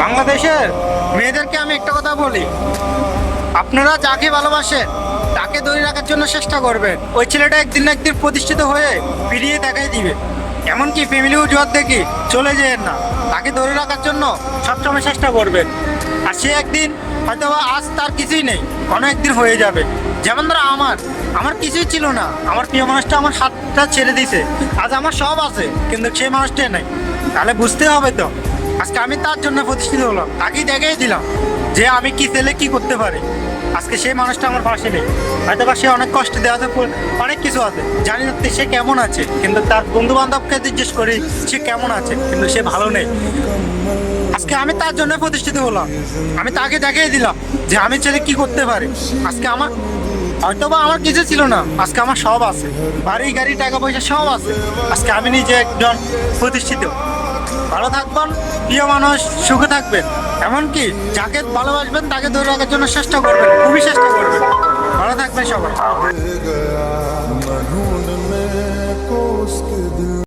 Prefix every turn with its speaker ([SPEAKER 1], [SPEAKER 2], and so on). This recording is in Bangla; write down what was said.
[SPEAKER 1] বাংলাদেশের মেয়েদেরকে আমি একটা কথা বলি, আপনারা যাকে ভালোবাসেন তাকে ধরে রাখার জন্য চেষ্টা করবেন। ওই ছেলেটা একদিন না একদিন প্রতিষ্ঠিত হয়ে ফিরিয়ে দেখাই দিবে। এমনকি ফ্যামিলি অজুহাত দেখি চলে যেন না, তাকে ধরে রাখার জন্য সবসময় চেষ্টা করবেন। আর সে একদিন হয়তো বা আজ তার কিছুই নেই, কোনো একদিন হয়ে যাবে। যেমন ধরো আমার কিছুই ছিল না, আমার প্রিয় মানুষটা আমার হাতটা ছেড়ে দিছে, আজ আমার সব আছে কিন্তু সেই মানুষটা নেই। তাহলে বুঝতে হবে তো, আজকে আমি তার জন্য প্রতিষ্ঠিত হলাম, তাকেই দেখাই দিলাম যে আমি কি ছেলে কি করতে পারি। আজকে সেই মানুষটা আমার পাশে নেই, হয়তো বা সে অনেক কষ্ট দেওয়া আছে, অনেক কিছু আছে, জানি না সে কেমন আছে, কিন্তু তার বন্ধু বান্ধবকে জিজ্ঞেস করি সে কেমন আছে, কিন্তু সে ভালো নেই। আজকে আমি তার জন্য প্রতিষ্ঠিত হলাম, আমি তাকে দেখিয়ে দিলাম যে আমি ছেলে কি করতে পারি। আজকে আমার হয়তো বা আমার কিছু ছিল না, আজকে আমার সব আছে, বাড়ি গাড়ি টাকা পয়সা সব আছে। আজকে আমি নিজে একজন প্রতিষ্ঠিত। ভালো থাকবেন, প্রিয় মানুষ সুখে থাকবেন, এমনকি যাকে ভালোবাসবেন তাকে ধরে রাখার জন্য চেষ্টা করবেন, খুবই চেষ্টা করবেন। ভালো থাকবেন সবাই।